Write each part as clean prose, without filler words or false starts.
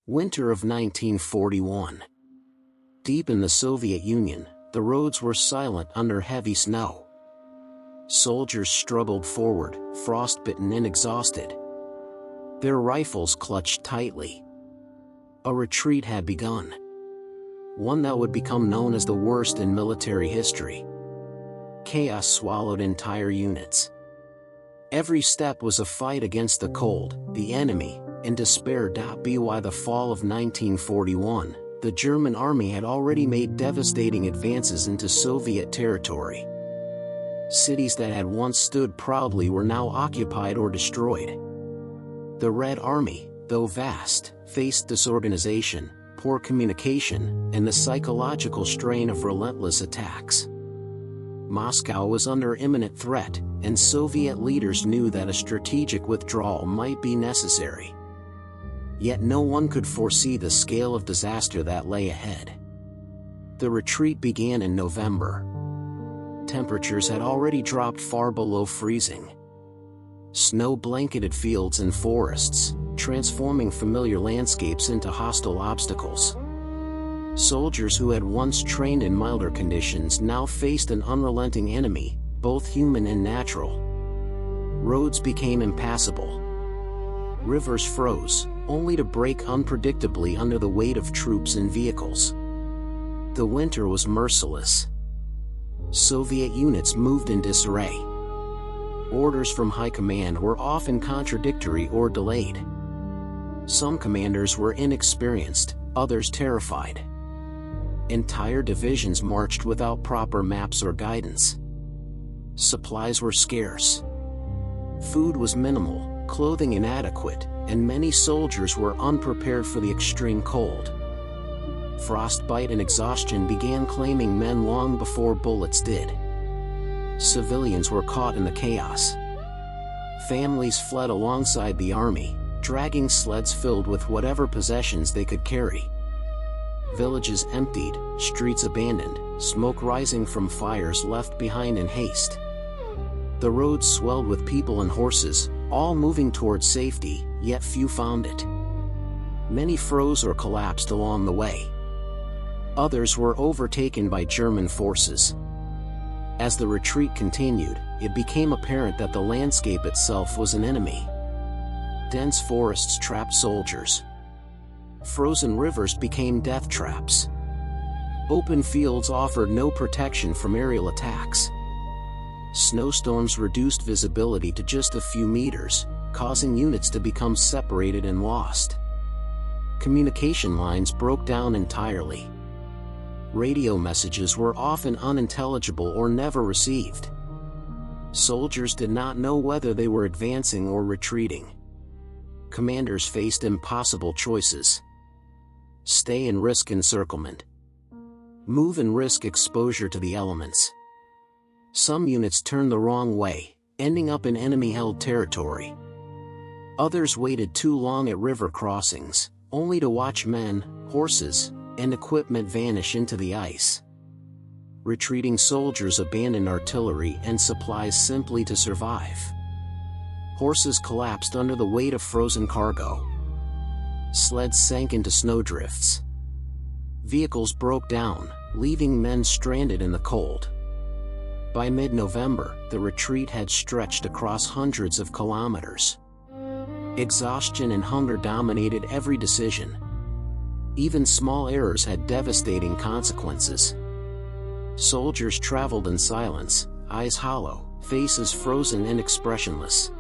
Winter of 1941. Deep in the Soviet Union, the roads were silent under heavy snow. Soldiers struggled forward, frostbitten and exhausted. Their rifles clutched tightly. A retreat had begun. One that would become known as the worst in military history. Chaos swallowed entire units. Every step was a fight against the cold, the enemy, and despair. By the fall of 1941, the German army had already made devastating advances into Soviet territory. Cities that had once stood proudly were now occupied or destroyed. The Red Army, though vast, faced disorganization, poor communication, and the psychological strain of relentless attacks. Moscow was under imminent threat, and Soviet leaders knew that a strategic withdrawal might be necessary. Yet no one could foresee the scale of disaster that lay ahead. The retreat began in November. Temperatures had already dropped far below freezing. Snow blanketed fields and forests, transforming familiar landscapes into hostile obstacles. Soldiers who had once trained in milder conditions now faced an unrelenting enemy, both human and natural. Roads became impassable. Rivers froze, only to break unpredictably under the weight of troops and vehicles. The winter was merciless. Soviet units moved in disarray. Orders from high command were often contradictory or delayed. Some commanders were inexperienced, others terrified. Entire divisions marched without proper maps or guidance. Supplies were scarce. Food was minimal, clothing inadequate, and many soldiers were unprepared for the extreme cold. Frostbite and exhaustion began claiming men long before bullets did. Civilians were caught in the chaos. Families fled alongside the army, dragging sleds filled with whatever possessions they could carry. Villages emptied, streets abandoned, smoke rising from fires left behind in haste. The roads swelled with people and horses, all moving towards safety, yet few found it. Many froze or collapsed along the way. Others were overtaken by German forces. As the retreat continued, it became apparent that the landscape itself was an enemy. Dense forests trapped soldiers. Frozen rivers became death traps. Open fields offered no protection from aerial attacks. Snowstorms reduced visibility to just a few meters, causing units to become separated and lost. Communication lines broke down entirely. Radio messages were often unintelligible or never received. Soldiers did not know whether they were advancing or retreating. Commanders faced impossible choices. Stay and risk encirclement. Move and risk exposure to the elements. Some units turned the wrong way, ending up in enemy-held territory. Others waited too long at river crossings, only to watch men, horses, and equipment vanish into the ice. Retreating soldiers abandoned artillery and supplies simply to survive. Horses collapsed under the weight of frozen cargo. Sleds sank into snowdrifts. Vehicles broke down, leaving men stranded in the cold. By mid-November, the retreat had stretched across hundreds of kilometers. Exhaustion and hunger dominated every decision. Even small errors had devastating consequences. Soldiers traveled in silence, eyes hollow, faces frozen and expressionless.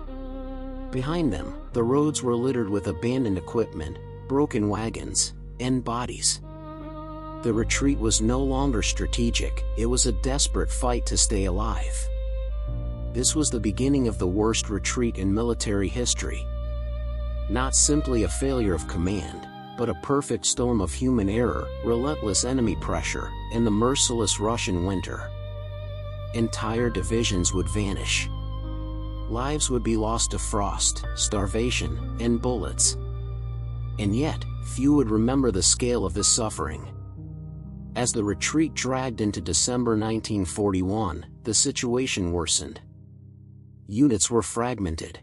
Behind them, the roads were littered with abandoned equipment, broken wagons, and bodies. The retreat was no longer strategic, it was a desperate fight to stay alive. This was the beginning of the worst retreat in military history. Not simply a failure of command, but a perfect storm of human error, relentless enemy pressure, and the merciless Russian winter. Entire divisions would vanish. Lives would be lost to frost, starvation, and bullets. And yet, few would remember the scale of this suffering. As the retreat dragged into December 1941, the situation worsened. Units were fragmented.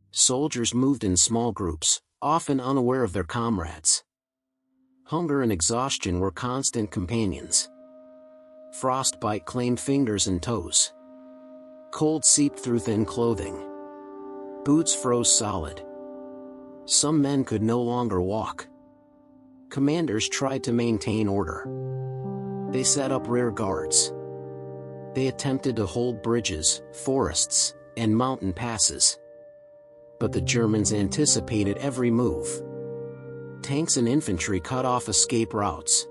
Soldiers moved in small groups, often unaware of their comrades. Hunger and exhaustion were constant companions. Frostbite claimed fingers and toes. Cold seeped through thin clothing. Boots froze solid. Some men could no longer walk. Commanders tried to maintain order. They set up rear guards. They attempted to hold bridges, forests, and mountain passes. But the Germans anticipated every move. Tanks and infantry cut off escape routes.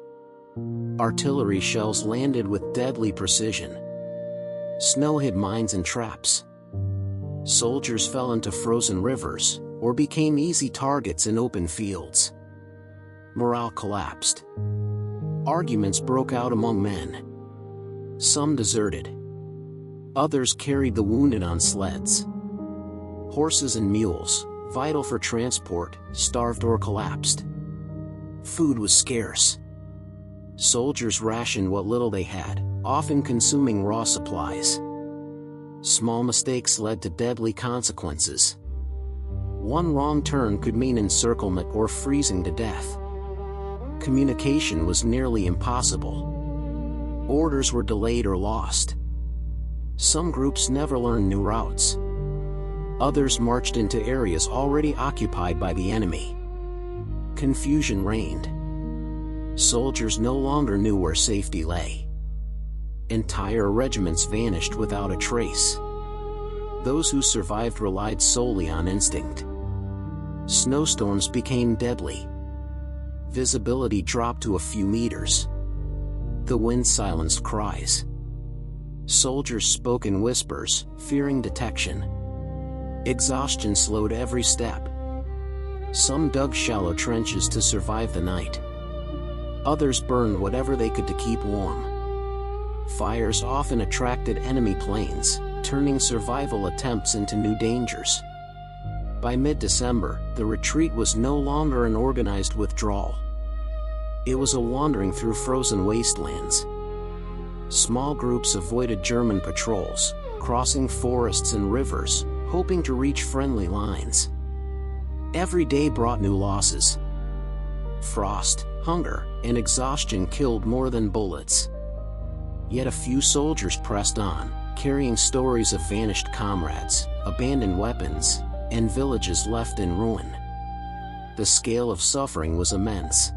Artillery shells landed with deadly precision. Snow hid mines and traps. Soldiers fell into frozen rivers, or became easy targets in open fields. Morale collapsed. Arguments broke out among men. Some deserted. Others carried the wounded on sleds. Horses and mules, vital for transport, starved or collapsed. Food was scarce. Soldiers rationed what little they had, often consuming raw supplies. Small mistakes led to deadly consequences. One wrong turn could mean encirclement or freezing to death. Communication was nearly impossible. Orders were delayed or lost. Some groups never learned new routes. Others marched into areas already occupied by the enemy. Confusion reigned. Soldiers no longer knew where safety lay. Entire regiments vanished without a trace. Those who survived relied solely on instinct. Snowstorms became deadly. Visibility dropped to a few meters. The wind silenced cries. Soldiers spoke in whispers, fearing detection. Exhaustion slowed every step. Some dug shallow trenches to survive the night. Others burned whatever they could to keep warm. Fires often attracted enemy planes, turning survival attempts into new dangers. By mid-December, the retreat was no longer an organized withdrawal. It was a wandering through frozen wastelands. Small groups avoided German patrols, crossing forests and rivers, hoping to reach friendly lines. Every day brought new losses. Frost, hunger, and exhaustion killed more than bullets. Yet a few soldiers pressed on, carrying stories of vanished comrades, abandoned weapons, and villages left in ruin. The scale of suffering was immense.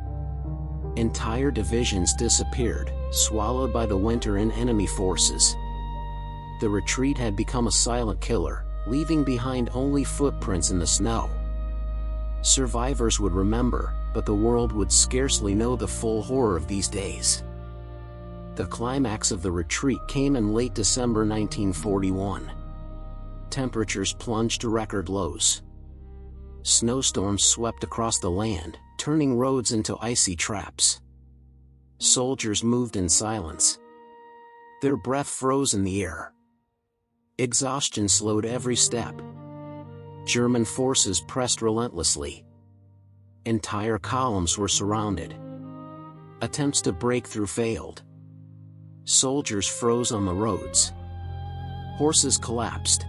Entire divisions disappeared, swallowed by the winter and enemy forces. The retreat had become a silent killer, leaving behind only footprints in the snow. Survivors would remember, but the world would scarcely know the full horror of these days. The climax of the retreat came in late December 1941. Temperatures plunged to record lows. Snowstorms swept across the land, turning roads into icy traps. Soldiers moved in silence. Their breath froze in the air. Exhaustion slowed every step. German forces pressed relentlessly. Entire columns were surrounded. Attempts to break through failed. Soldiers froze on the roads. Horses collapsed.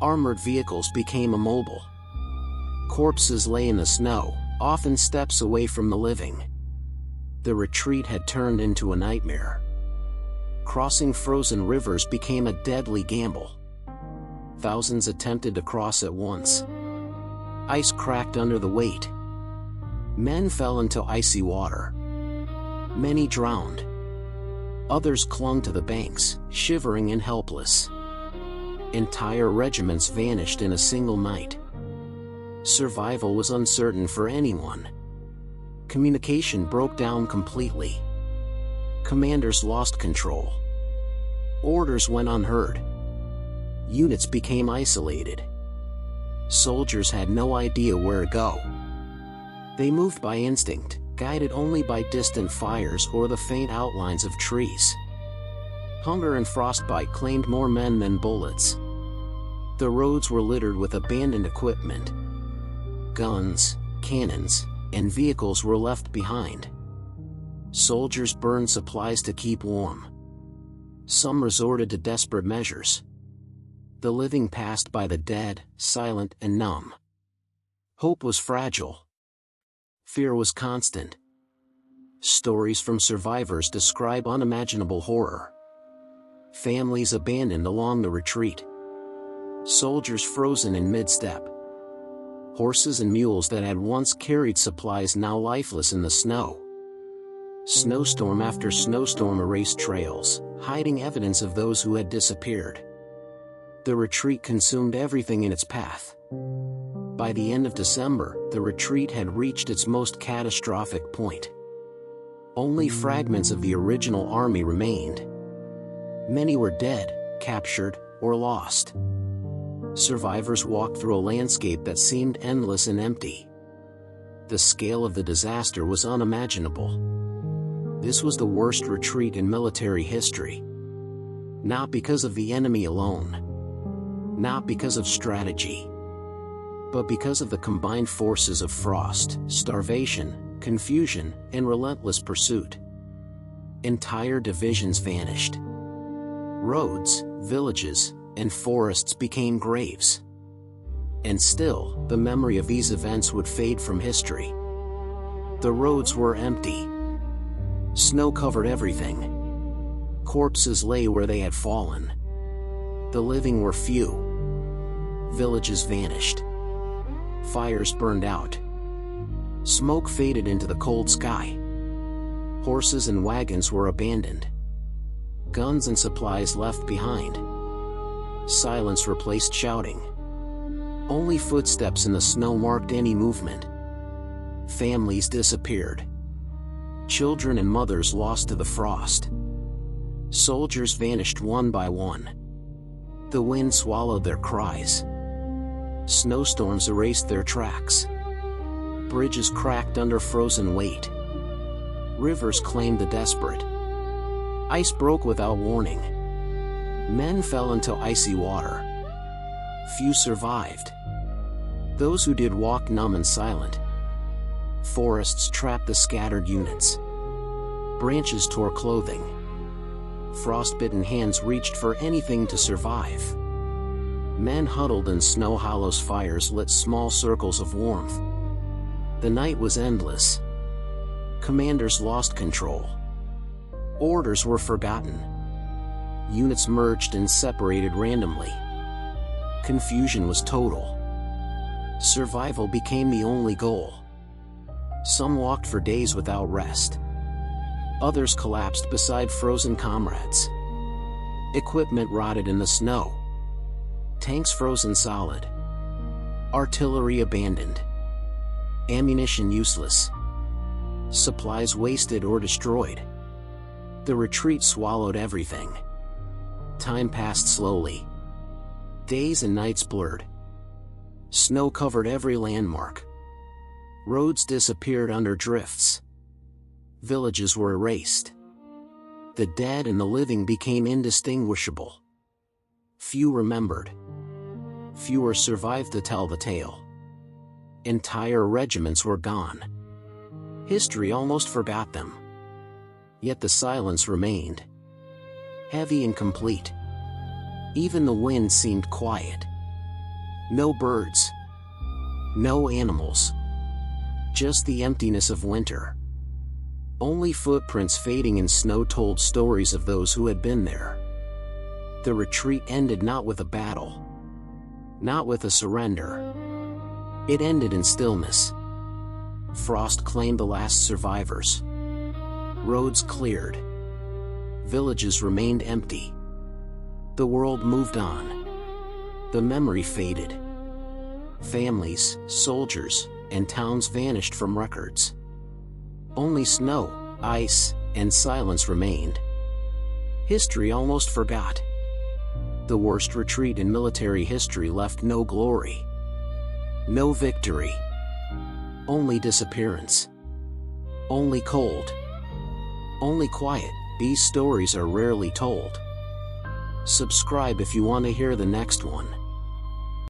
Armored vehicles became immobile. Corpses lay in the snow, often steps away from the living. The retreat had turned into a nightmare. Crossing frozen rivers became a deadly gamble. Thousands attempted to cross at once. Ice cracked under the weight. Men fell into icy water. Many drowned. Others clung to the banks, shivering and helpless. Entire regiments vanished in a single night. Survival was uncertain for anyone. Communication broke down completely. Commanders lost control. Orders went unheard. Units became isolated. Soldiers had no idea where to go. They moved by instinct, guided only by distant fires or the faint outlines of trees. Hunger and frostbite claimed more men than bullets. The roads were littered with abandoned equipment. Guns, cannons, and vehicles were left behind. Soldiers burned supplies to keep warm. Some resorted to desperate measures. The living passed by the dead, silent and numb. Hope was fragile. Fear was constant. Stories from survivors describe unimaginable horror. Families abandoned along the retreat. Soldiers frozen in mid-step. Horses and mules that had once carried supplies now lifeless in the snow. Snowstorm after snowstorm erased trails, hiding evidence of those who had disappeared. The retreat consumed everything in its path. By the end of December, the retreat had reached its most catastrophic point. Only fragments of the original army remained. Many were dead, captured, or lost. Survivors walked through a landscape that seemed endless and empty. The scale of the disaster was unimaginable. This was the worst retreat in military history. Not because of the enemy alone. Not because of strategy. But because of the combined forces of frost, starvation, confusion, and relentless pursuit. Entire divisions vanished. Roads, villages, and forests became graves. And still, the memory of these events would fade from history. The roads were empty. Snow covered everything. Corpses lay where they had fallen. The living were few. Villages vanished. Fires burned out. Smoke faded into the cold sky. Horses and wagons were abandoned. Guns and supplies left behind. Silence replaced shouting. Only footsteps in the snow marked any movement. Families disappeared. Children and mothers lost to the frost. Soldiers vanished one by one. The wind swallowed their cries. Snowstorms erased their tracks. Bridges cracked under frozen weight. Rivers claimed the desperate. Ice broke without warning. Men fell into icy water. Few survived. Those who did walked numb and silent. Forests trapped the scattered units. Branches tore clothing. Frostbitten hands reached for anything to survive. Men huddled in snow hollows. Fires lit small circles of warmth. The night was endless. Commanders lost control. Orders were forgotten. Units merged and separated randomly. Confusion was total. Survival became the only goal. Some walked for days without rest. Others collapsed beside frozen comrades. Equipment rotted in the snow. Tanks frozen solid. Artillery abandoned. Ammunition useless. Supplies wasted or destroyed. The retreat swallowed everything. Time passed slowly. Days and nights blurred. Snow covered every landmark. Roads disappeared under drifts. Villages were erased. The dead and the living became indistinguishable. Few remembered. Fewer survived to tell the tale. Entire regiments were gone. History almost forgot them. Yet the silence remained. Heavy and complete. Even the wind seemed quiet. No birds. No animals. Just the emptiness of winter. Only footprints fading in snow told stories of those who had been there. The retreat ended not with a battle. Not with a surrender. It ended in stillness. Frost claimed the last survivors. Roads cleared. Villages remained empty. The world moved on. The memory faded. Families, soldiers, and towns vanished from records. Only snow, ice, and silence remained. History almost forgot. The worst retreat in military history left no glory. No victory. Only disappearance. Only cold. Only quiet. These stories are rarely told. Subscribe if you want to hear the next one.